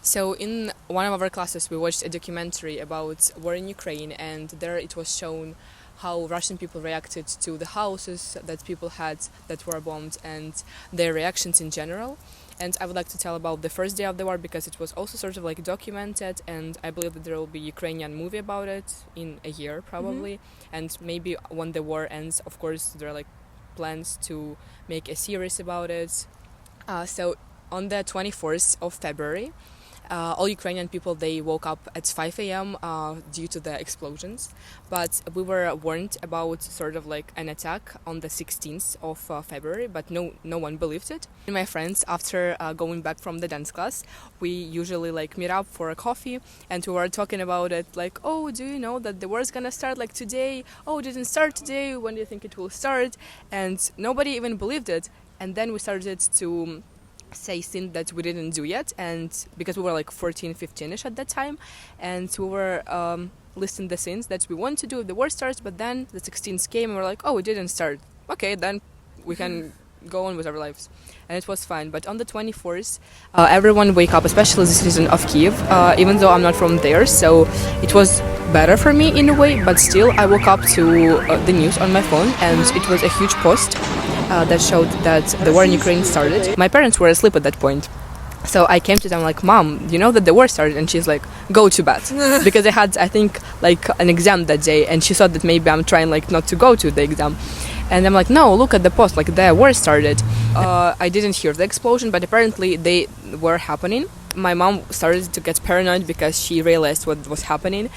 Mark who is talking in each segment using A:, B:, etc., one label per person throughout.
A: So in one of our classes, we watched a documentary about war in Ukraine, and there it was shown how Russian people reacted to the houses that people had that were bombed and their reactions in general. And I would like to tell about the first day of the war because it was also sort of like documented, and I believe that there will be Ukrainian movie about it in a year probably, and maybe when the war ends, of course, there are like plans to make a series about it. So on the 24th of February, all Ukrainian people, they woke up at 5 a.m. Due to the explosions. But we were warned about sort of like an attack on the 16th of February, but no one believed it. And my friends, after going back from the dance class, we usually like meet up for a coffee, and we were talking about it like, oh, do you know that the war is gonna start like today? Oh, it didn't start today. When do you think it will start? And nobody even believed it. And then we started to say things that we didn't do yet, and because we were like 14, 15ish at that time, and we were listing the things that we want to do if the war starts, but then the 16th came and we're like, oh, it didn't start. Okay, then we can go on with our lives. And it was fine. But on the 24th, everyone wake up, especially the citizen of Kiev, even though I'm not from there, so it was better for me in a way, but still I woke up to the news on my phone, and it was a huge post that showed that the war in Ukraine started. My parents were asleep at that point. So I came to them like, Mom, you know that the war started? And she's like, go to bed. Because I had, I think, like an exam that day, and she thought that maybe I'm trying like not to go to the exam. And I'm like, no, look at the post, like the war started. I didn't hear the explosion, but apparently they were happening. My mom started to get paranoid because she realized what was happening.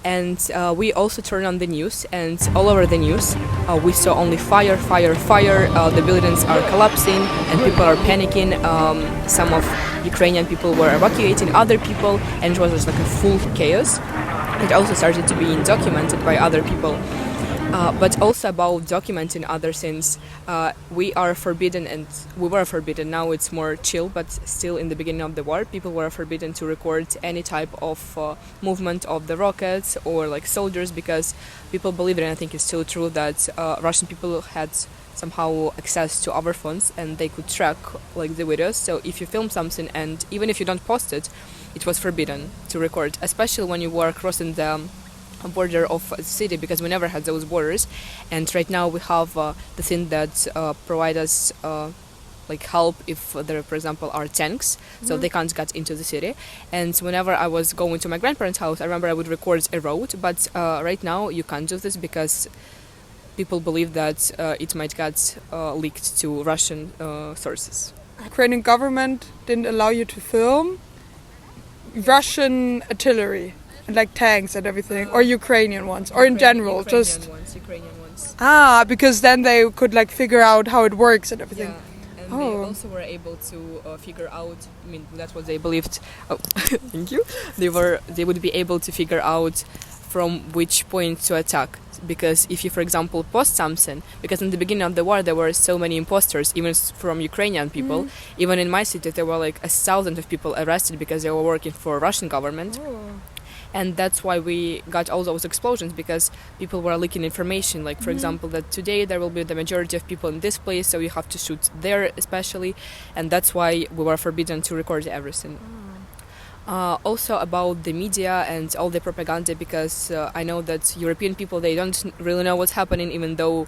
A: And we also turned on the news, and all over the news we saw only fire, fire, fire. The buildings are collapsing and people are panicking. Some of Ukrainian people were evacuating other people, and it was just like a full chaos. It also started to be documented by other people. But also about documenting other things, we are forbidden, and we were forbidden. Now it's more chill, but still in the beginning of the war, people were forbidden to record any type of movement of the rockets or like soldiers, because people believe it, and I think it's still true, that Russian people had somehow access to our phones and they could track like the videos. So if you film something, and even if you don't post it, it was forbidden to record, especially when you were crossing the border of a city, because we never had those borders. And right now we have the thing that provide us like help if there, for example, are tanks, so they can't get into the city. And whenever I was going to my grandparents' house, I remember I would record a road, but right now you can't do this because people believe that it might get leaked to Russian sources.
B: Ukrainian government didn't allow you to film Russian artillery, like tanks and everything, or Ukrainian ones, or in general,
A: Ukrainian ones.
B: Because then they could like figure out how it works and everything.
A: Yeah, and they also were able to figure out. I mean, that's what they believed. Oh, thank you. They would be able to figure out from which point to attack. Because if you, for example, post something, because in the beginning of the war there were so many imposters, even from Ukrainian people. Even in my city there were like 1,000 of people arrested because they were working for Russian government. And that's why we got all those explosions, because people were leaking information, like for example that today there will be the majority of people in this place, so you have to shoot there especially, and that's why we were forbidden to record everything. Also about the media and all the propaganda, because I know that European people, they don't really know what's happening, even though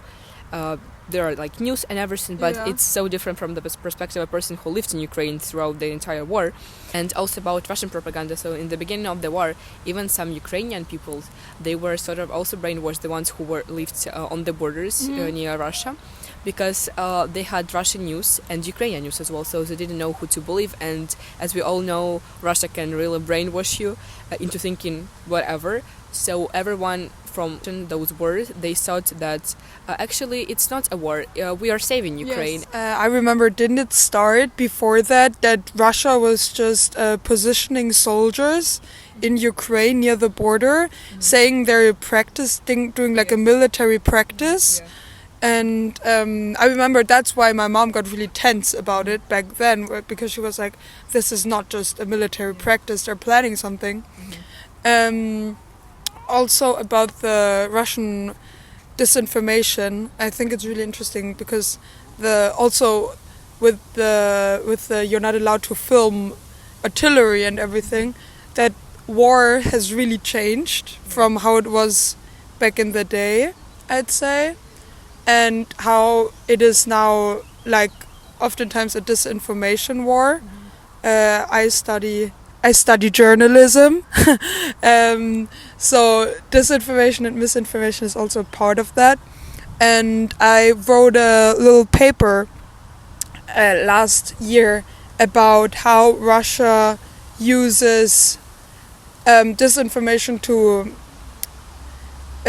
A: there are like news and everything, but it's so different from the perspective of a person who lived in Ukraine throughout the entire war. And also about Russian propaganda. So in the beginning of the war, even some Ukrainian people, they were sort of also brainwashed, the ones who were lived on the borders near Russia, because they had Russian news and Ukrainian news as well, so they didn't know who to believe. And as we all know, Russia can really brainwash you into thinking whatever. So everyone from those wars, they thought that actually it's not a war, we are saving Ukraine.
B: Yes. I remember, didn't it start before that Russia was just positioning soldiers in Ukraine near the border, saying they're doing like a military practice. And I remember that's why my mom got really tense about it back then, because she was like, this is not just a military practice, they're planning something. Also about the Russian disinformation, I think it's really interesting, because also with the you're not allowed to film artillery and everything, that war has really changed from how it was back in the day, I'd say, and how it is now like oftentimes a disinformation war. I study journalism, so disinformation and misinformation is also part of that. And I wrote a little paper last year about how Russia uses disinformation to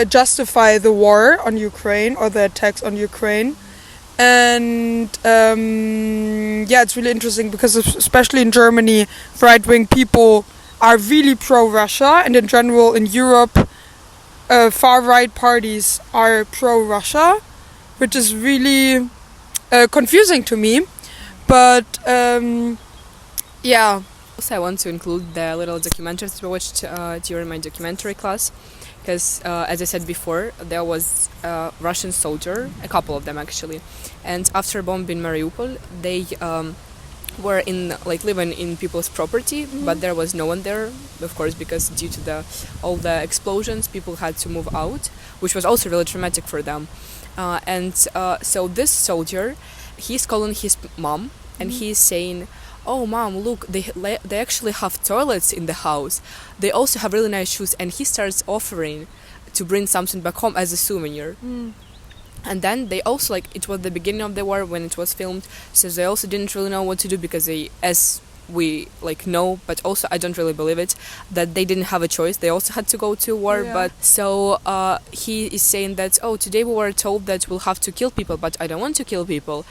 B: justify the war on Ukraine or the attacks on Ukraine. And it's really interesting because especially in Germany, right-wing people are really pro-Russia, and in general in Europe, far-right parties are pro-Russia, which is really confusing to me. But
A: Also, I want to include the little documentaries we watched during my documentary class, because as I said before, there was a Russian soldier, a couple of them actually, and after bombing Mariupol, they were living in people's property, but there was no one there, of course, because due to all the explosions, people had to move out, which was also really traumatic for them. So this soldier, he's calling his mom, and he's saying, "Oh, mom, look, they actually have toilets in the house. They also have really nice shoes." And he starts offering to bring something back home as a souvenir. And then they also, it was the beginning of the war when it was filmed, so they also didn't really know what to do, because they, as we know, but also I don't really believe it, that they didn't have a choice. They also had to go to war.
B: Yeah.
A: But so he is saying that, "Oh, today we were told that we'll have to kill people, but I don't want to kill people."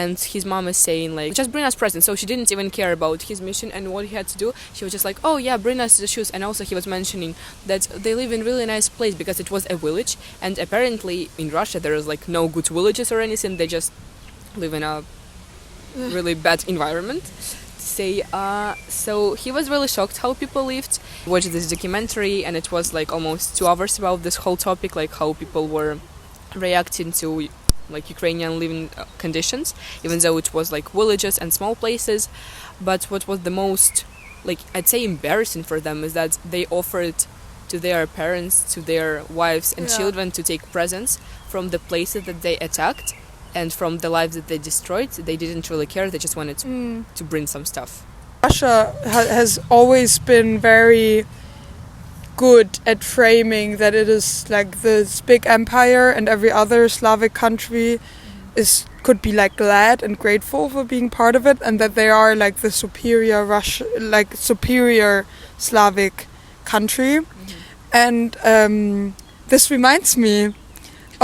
A: And his mom is saying, "Just bring us presents." So she didn't even care about his mission and what he had to do. She was just like, "Oh yeah, bring us the shoes." And also he was mentioning that they live in a really nice place, because it was a village, and apparently in Russia there is no good villages or anything. They just live in a really bad environment. So he was really shocked how people lived. I watched this documentary, and it was almost 2 hours about this whole topic, how people were reacting to Ukrainian living conditions, even though it was villages and small places. But what was the most I'd say embarrassing for them is that they offered to their parents, to their wives and children, to take presents from the places that they attacked and from the lives that they destroyed. They didn't really care. They just wanted to bring some stuff.
B: Russia has always been very good at framing that it is this big empire, and every other Slavic country could be glad and grateful for being part of it, and that they are the superior superior Slavic country. And this reminds me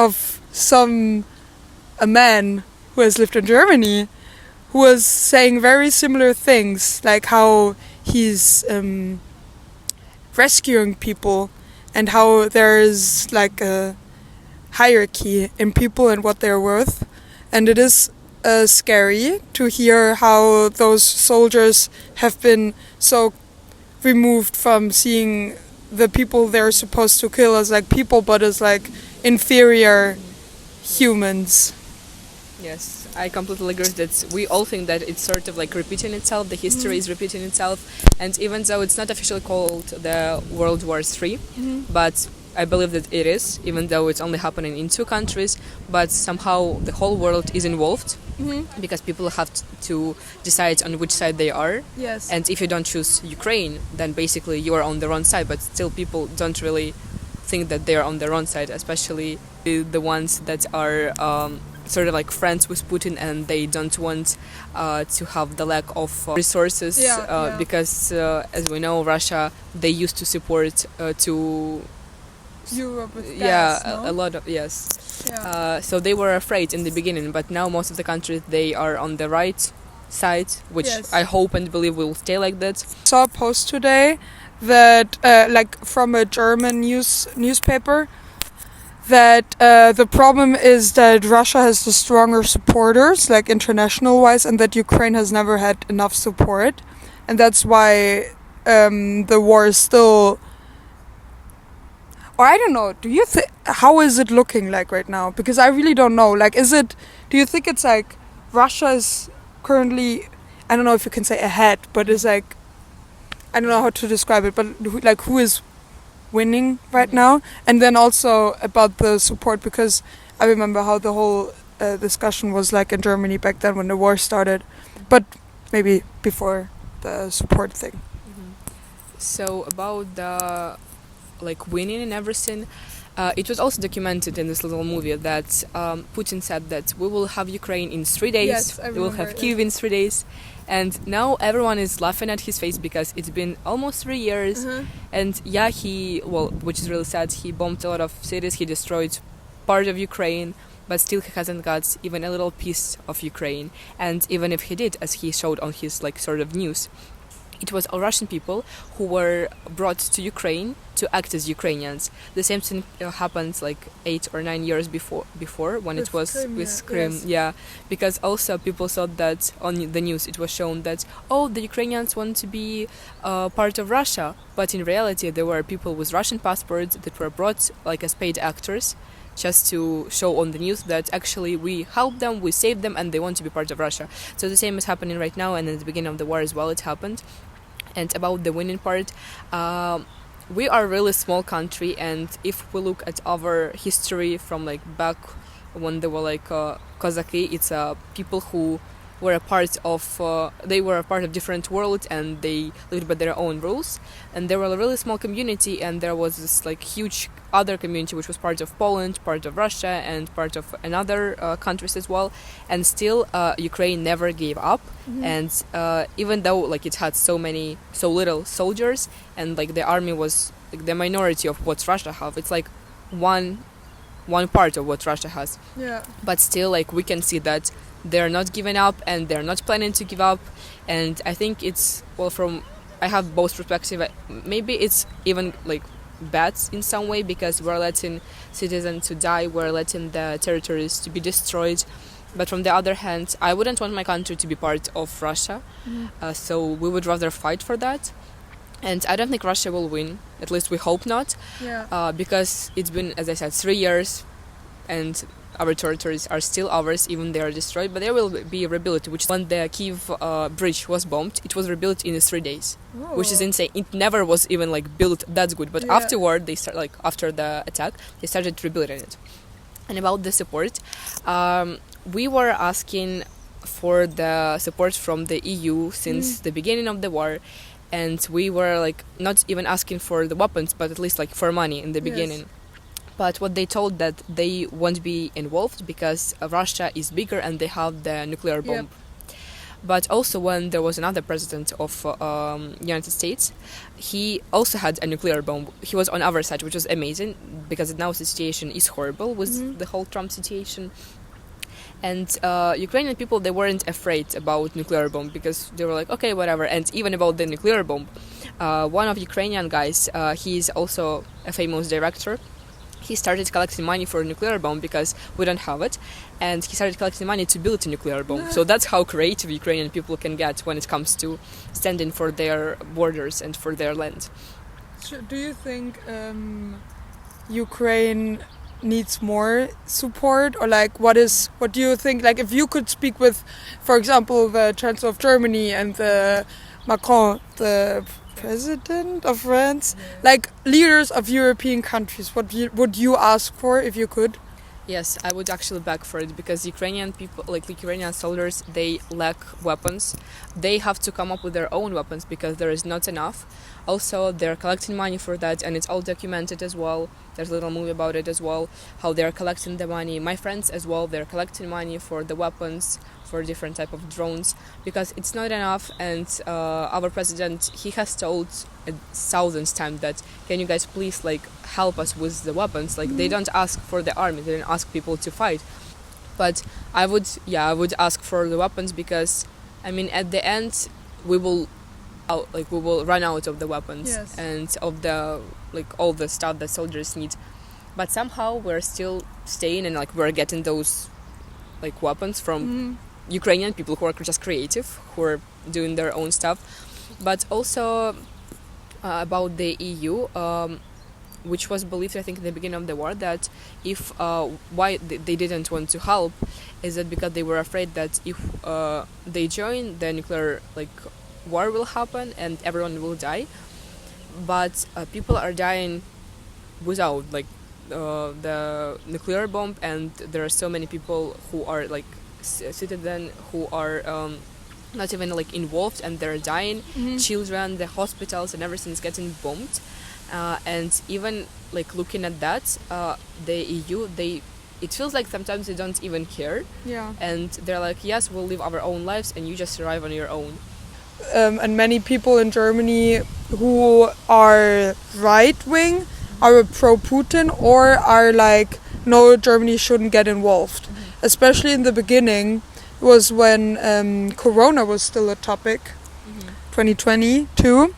B: of a man who has lived in Germany, who was saying very similar things, how he's rescuing people, and how there is a hierarchy in people and what they're worth. And it is scary to hear how those soldiers have been so removed from seeing the people they're supposed to kill as people, but as inferior humans.
A: Yes, I completely agree that we all think that it's sort of repeating itself, the history is repeating itself, and even though it's not officially called the World War III, but I believe that it is, even though it's only happening in 2 countries, but somehow the whole world is involved, because people have to decide on which side they are.
B: Yes.
A: And if you don't choose Ukraine, then basically you are on the wrong side, but still people don't really think that they are on the wrong side, especially the ones that are sort of friends with Putin, and they don't want to have the lack of resources, because as we know, Russia, they used to support to
B: Europe with gas, no?
A: a lot of so they were afraid in the beginning, but now most of the countries, they are on the right side, which I hope and believe will stay like that.
B: I saw a post today that from a German newspaper, that the problem is that Russia has the stronger supporters, international wise, and that Ukraine has never had enough support, and that's why the war is still. Or I don't know. Do you how is it looking right now? Because I really don't know. Do you think it's Russia is currently, I don't know if you can say ahead, but is I don't know how to describe it, but who is winning right now, and then also about the support, because I remember how the whole discussion was like in Germany back then when the war started, but maybe before the support thing.
A: So about the like winning and everything, it was also documented in this little movie that Putin said that we will have Ukraine in 3 days,
B: Yes, I
A: we will
B: remember,
A: have Kyiv in 3 days, and now everyone is laughing at his face because it's been almost 3 years, and yeah, which is really sad, he bombed a lot of cities, he destroyed part of Ukraine, but still he hasn't got even a little piece of Ukraine, and even if he did, as he showed on his like sort of news, it was all Russian people who were brought to Ukraine to act as Ukrainians. The same thing happened like 8 or 9 years before when it was
B: Crimea,
A: with Crimea.
B: yes.
A: Yeah, because also people thought that on the news it was shown that the Ukrainians want to be part of Russia, but in reality there were people with Russian passports that were brought like as paid actors, just to show on the news that actually we helped them, we saved them, and they want to be part of Russia. So the same is happening right now, and at the beginning of the war as well it happened. And about the winning part, we are a really small country, and if we look at our history from like back when they were like Kozaki, it's people who were a part of they were a part of different world, and they lived by their own rules, and they were a really small community, and there was this like huge other community which was part of Poland, part of Russia, and part of another countries as well, and still Ukraine never gave up. And even though like it had so little soldiers, and like the army was like the minority of what Russia have, it's like one part of what Russia has,
B: Yeah.
A: but still like we can see that they're not giving up and they're not planning to give up. And I think it's I have both perspective. Maybe it's even like bad in some way because we're letting citizens to die, we're letting the territories to be destroyed, but from the other hand I wouldn't want my country to be part of Russia. So we would rather fight for that, and I don't think Russia will win, at least we hope not. Because it's been, as I said, 3 years, and our territories are still ours, even they are destroyed. But there will be a rebuild, which when the Kyiv bridge was bombed, it was rebuilt in 3 days, which is insane. It never was even like built that good, but afterward they start after the attack they started rebuilding it. And about the support, we were asking for the support from the EU since the beginning of the war, and we were like not even asking for the weapons, but at least like for money in the beginning. But what they told that they won't be involved because Russia is bigger and they have the nuclear bomb. But also when there was another president of United States, he also had a nuclear bomb. He was on our side, which was amazing because now the situation is horrible with the whole Trump situation. And Ukrainian people, they weren't afraid about nuclear bomb because they were like, okay, whatever. And even about the nuclear bomb, one of Ukrainian guys, he's also a famous director. He started collecting money for a nuclear bomb because we don't have it, and he started collecting money to build a nuclear bomb. So that's how creative Ukrainian people can get when it comes to standing for their borders and for their land.
B: So do you think Ukraine needs more support, or like what do you think, like if you could speak with, for example, the Chancellor of Germany and the Macron, the President of France, like leaders of European countries, what would you ask for if you could?
A: Yes, I would actually beg for it because Ukrainian people, like Ukrainian soldiers, they lack weapons. They have to come up with their own weapons because there is not enough. Also, they're collecting money for that, and it's all documented as well. There's a little movie about it as well, how they're collecting the money. My friends as well, they're collecting money for the weapons, for different type of drones, because it's not enough. And our president, he has told 1,000 times that, can you guys please like help us with the weapons? Like they don't ask for the army, they don't ask people to fight. But I would ask for the weapons because, I mean, at the end we will run out of the weapons and of the all the stuff that soldiers need. But somehow we're still staying and we're getting those weapons from Ukrainian people who are just creative, who are doing their own stuff. But also about the EU, which was believed, I think, in the beginning of the war, that if why they didn't want to help is that because they were afraid that if they join the nuclear war will happen and everyone will die, but people are dying without like the nuclear bomb, and there are so many people who are like citizen who are not even like involved and they're dying. Children, the hospitals and everything is getting bombed, and even like looking at that, the EU, they it feels like sometimes they don't even care,
B: Yeah.
A: and they're like, yes, we'll live our own lives and you just survive on your own.
B: And many people in Germany who are right wing are pro Putin or are like, no, Germany shouldn't get involved. Especially in the beginning, was when Corona was still a topic, 2020 too.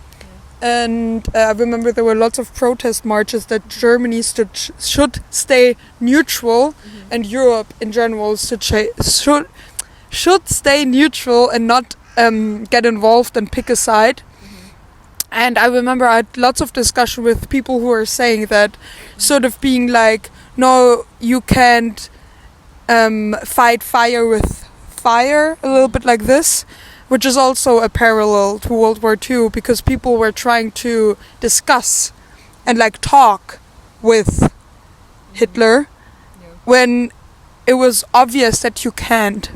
B: And I remember there were lots of protest marches that Germany should stay neutral, and Europe in general should stay neutral and not get involved and pick a side. And I remember I had lots of discussion with people who are saying that, sort of being like, no, you can't fight fire with fire, a little bit like this, which is also a parallel to World War II, because people were trying to discuss and like talk with Hitler when it was obvious that you can't.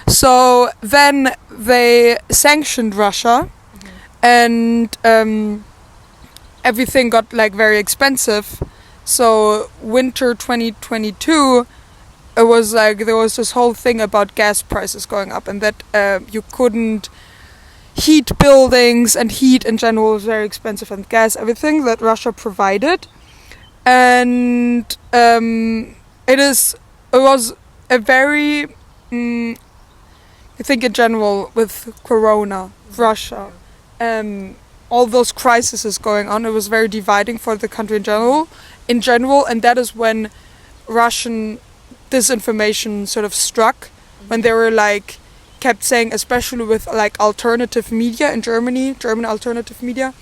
B: So then they sanctioned Russia, and everything got like very expensive. So winter 2022, it was like there was this whole thing about gas prices going up, and that you couldn't heat buildings, and heat in general was very expensive, and gas, everything that Russia provided. And it was a very I think in general with Corona, Russia, all those crises going on, it was very dividing for the country in general, and that is when Russian disinformation sort of struck, when they were like kept saying, especially with like alternative media in Germany, German alternative media,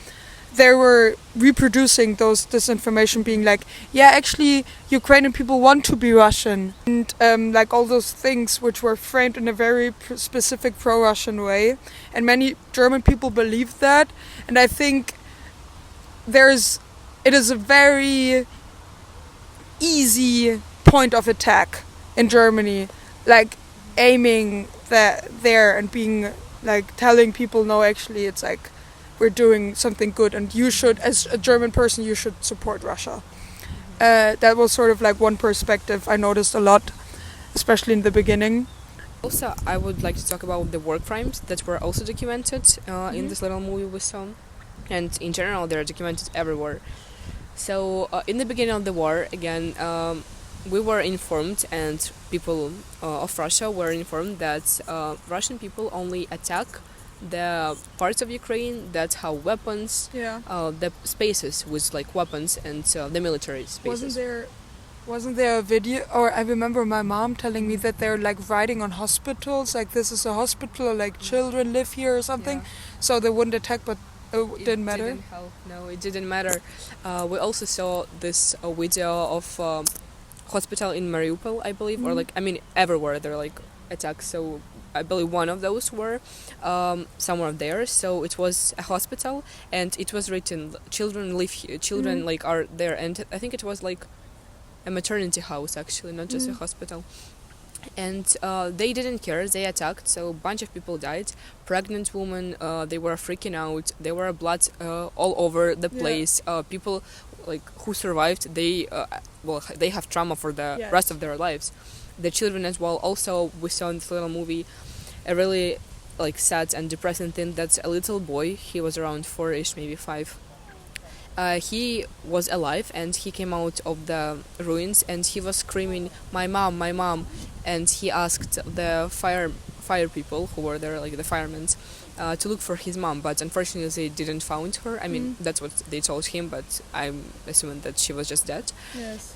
B: they were reproducing those disinformation, being like, yeah, actually Ukrainian people want to be Russian, and like all those things which were framed in a very specific pro-Russian way, and many German people believe that. And I think it is a very easy point of attack in Germany, like aiming there and being like telling people, no, actually it's like we're doing something good, and you should, as a German person, you should support Russia. That was sort of like one perspective I noticed a lot, especially in the beginning.
A: Also, I would like to talk about the war crimes that were also documented in this little movie we saw, and in general they're documented everywhere. So in the beginning of the war, again, we were informed, and people of Russia were informed that Russian people only attack the parts of Ukraine that have weapons, the spaces with like weapons, and the military spaces.
B: Wasn't there a video, or I remember my mom telling me that they're like writing on hospitals, like this is a hospital, like children live here or something, so they wouldn't attack, but it didn't matter.
A: No, it didn't matter. We also saw this video of hospital in Mariupol, I believe, or like, I mean, everywhere there are like attacks. So I believe one of those were somewhere there. So it was a hospital, and it was written, children live here, children like are there, and I think it was like a maternity house, actually, not just a hospital. And they didn't care, they attacked, so a bunch of people died. Pregnant women, they were freaking out, there were blood all over the place. People like who survived, they have trauma for the rest of their lives. The children as well. Also, we saw in this little movie a really like sad and depressing thing. That's a little boy, he was around 4ish, maybe 5. He was alive, and he came out of the ruins, and he was screaming, my mom, my mom. And he asked the fire people who were there, like the firemen, to look for his mom, but unfortunately they didn't find her. I mean, that's what they told him, but I'm assuming that she was just dead.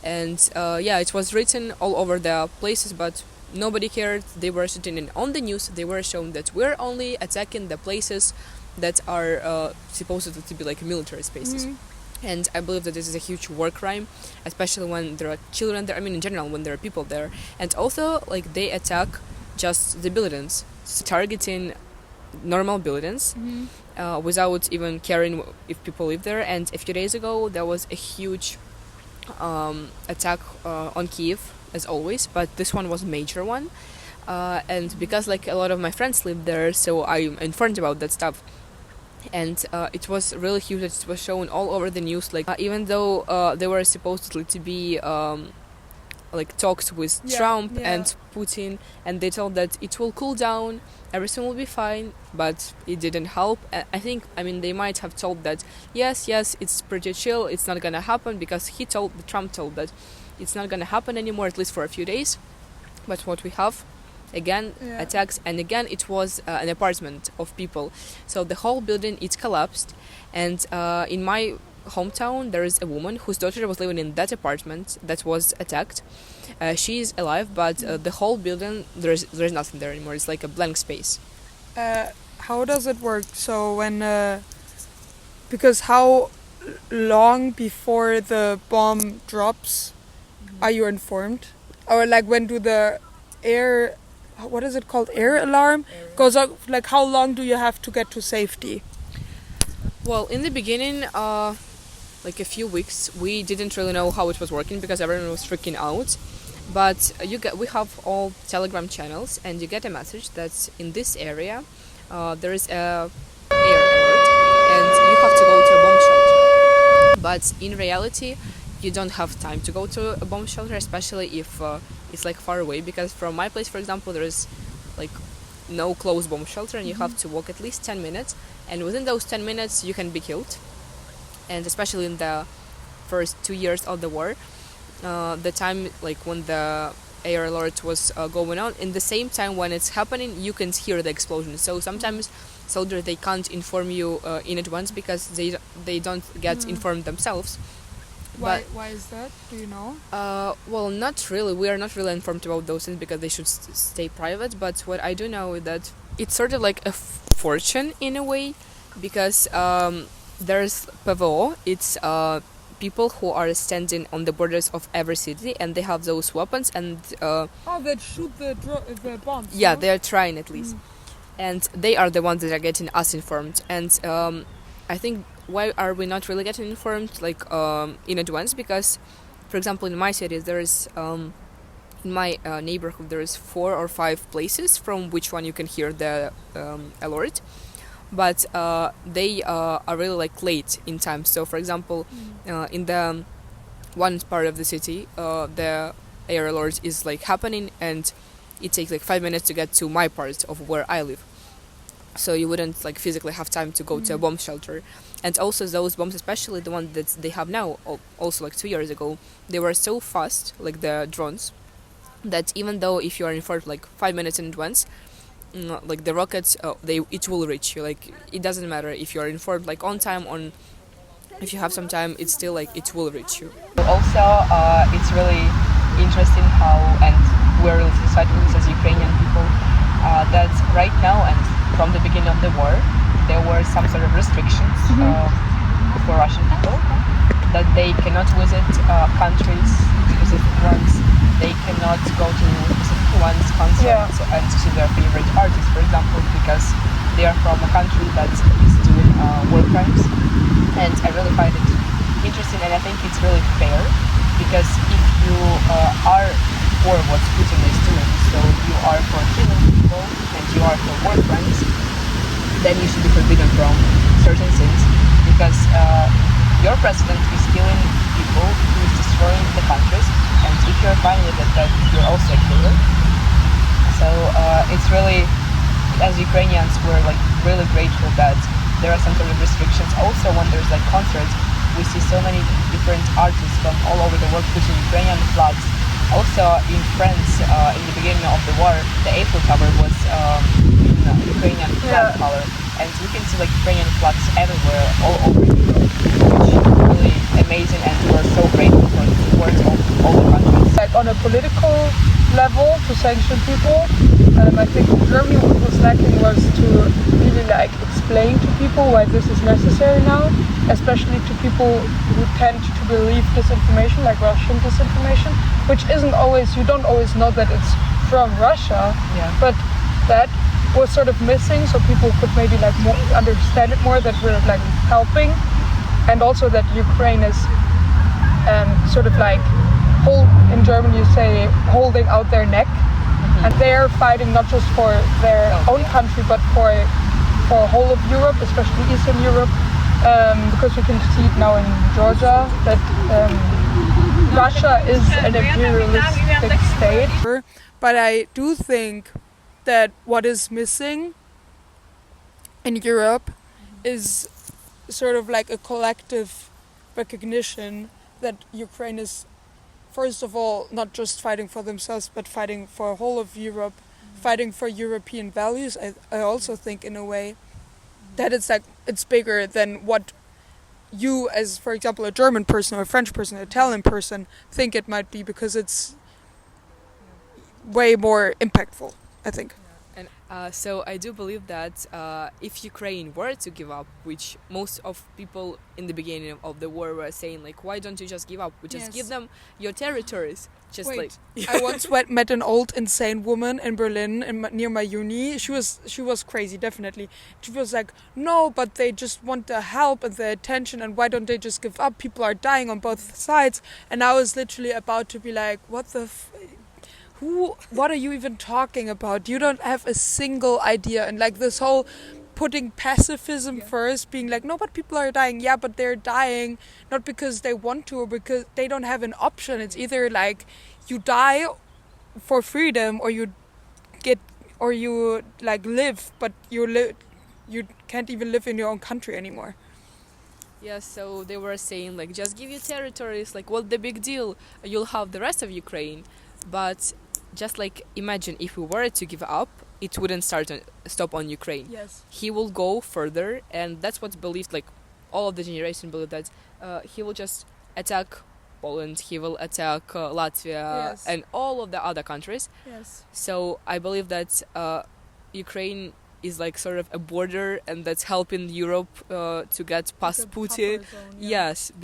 A: And it was written all over the places, but nobody cared. They were sitting in on the news, they were shown that we're only attacking the places that are supposed to be like military spaces. And I believe that this is a huge war crime, especially when there are children there. I mean, in general, when there are people there. And also, like, they attack just the buildings, targeting normal buildings without even caring if people live there. And a few days ago there was a huge attack on Kiev, as always, but this one was a major one. And because like a lot of my friends live there, so I'm informed about that stuff. And it was really huge. It was shown all over the news. Like even though they were supposedly to be like talks with Trump and Putin, and they told that it will cool down, everything will be fine, but it didn't help. I mean, they might have told that yes, it's pretty chill, it's not gonna happen, because Trump told that it's not gonna happen anymore, at least for a few days. But what we have, again, attacks, and again it was an apartment of people, so the whole building, it collapsed. And in my hometown there is a woman whose daughter was living in that apartment that was attacked. She's alive, but the whole building, there's nothing there anymore. It's like a blank space.
B: How does it work? So when because how long before the bomb drops are you informed? Or like when do the air, what is it called, air alarm goes off? Like how long do you have to get to safety?
A: Well, in the beginning, like a few weeks, we didn't really know how it was working because everyone was freaking out. But we have all Telegram channels, and you get a message that in this area there is a air alert, and you have to go to a bomb shelter. But in reality, you don't have time to go to a bomb shelter, especially if it's like far away. Because from my place, for example, there is like no close bomb shelter, and you have to walk at least 10 minutes. And within those 10 minutes, you can be killed. And especially in the first 2 years of the war, the time like when the air alert was going on, in the same time when it's happening, you can hear the explosion. So sometimes soldiers, they can't inform you in advance because they don't get informed themselves.
B: Why is that? Do you know?
A: Well, not really. We are not really informed about those things because they should stay private. But what I do know is that it's sort of like a fortune in a way, because there's PVO. It's people who are standing on the borders of every city, and they have those weapons, and
B: they shoot the bombs.
A: Yeah,
B: no?
A: they are trying at least, and they are the ones that are getting us informed. And I think, why are we not really getting informed like in advance? Because, for example, in my city there is in my neighborhood there is 4 or 5 places from which one you can hear the alert. But they are really like late in time. So for example, in the one part of the city, the air alert is like happening, and it takes like 5 minutes to get to my part of where I live. So you wouldn't like physically have time to go to a bomb shelter. And also those bombs, especially the one that they have now, also like 2 years ago, they were so fast, like the drones, that even though if you are informed like 5 minutes in advance, like the rockets, it will reach you. Like it doesn't matter if you are informed like on time, if you have some time, it's still like it will reach you. Also, it's really interesting how, and we're really satisfied with this as Ukrainian people, that right now and from the beginning of the war, there were some sort of restrictions for Russian people, that they cannot visit countries, specific ones. They cannot go to specific ones, concerts, and to see their favorite artists, for example, because they are from a country that is doing war crimes. And I really find it interesting, and I think it's really fair, because if you are for what Putin is doing, so you are for killing people and you are for war crimes, then you should be forbidden from certain things, because your president is killing people, who is destroying the countries, and if you're fine with it, then you're also a killer. So it's really, as Ukrainians, we're like really grateful that there are some sort of restrictions. Also, when there's like concerts, we see so many different artists from all over the world putting Ukrainian flags. Also in France, in the beginning of the war, the Eiffel Tower was in Ukrainian flag color, and we can see like Ukrainian flags everywhere, all over Europe, which is really amazing, and we're so grateful for the support of all the countries.
B: Like on a political level, to sanction people, I think Germany, what was lacking was to really like explain to people why this is necessary now, especially to people who tend to believe disinformation, like Russian disinformation, which isn't always, you don't always know that it's from Russia, but that was sort of missing, so people could maybe like more understand it more, that we're like helping, and also that Ukraine is sort of like in German you say holding out their neck, and they're fighting not just for their own country but for whole of Europe, especially Eastern Europe, because we can see it now in Georgia that Russia is an imperialistic state. But I do think that what is missing in Europe is sort of like a collective recognition that Ukraine is, first of all, not just fighting for themselves, but fighting for whole of Europe, fighting for European values. I also think, in a way, that it's bigger than what you, as for example a German person or a French person, an Italian person, think it might be, because it's way more impactful, I think.
A: And so I do believe that if Ukraine were to give up, which most of people in the beginning of the war were saying, like, why don't you just give up? We just give them your territories. Just
B: Wait,
A: like
B: I once met an old insane woman in Berlin, near my uni. She was crazy, definitely. She was like, no, but they just want the help and the attention, and why don't they just give up? People are dying on both sides. And I was literally about to be like, what are you even talking about? You don't have a single idea. And like this whole putting pacifism first, being like, no, but people are dying. Yeah, but they're dying not because they want to or because they don't have an option. It's either like you die for freedom, or you like live, but you can't even live in your own country anymore.
A: yeah, so they were saying, like, just give you territories, like, what the big deal? You'll have the rest of Ukraine. But just like, imagine if we were to give up, it wouldn't stop on Ukraine.
B: Yes.
A: He will go further, and that's what's believed. Like, all of the generation believe that he will just attack Poland, he will attack Latvia,
B: Yes.
A: and all of the other countries.
B: Yes.
A: So I believe that Ukraine is like sort of a border, and that's helping Europe to get past Putin. Yes.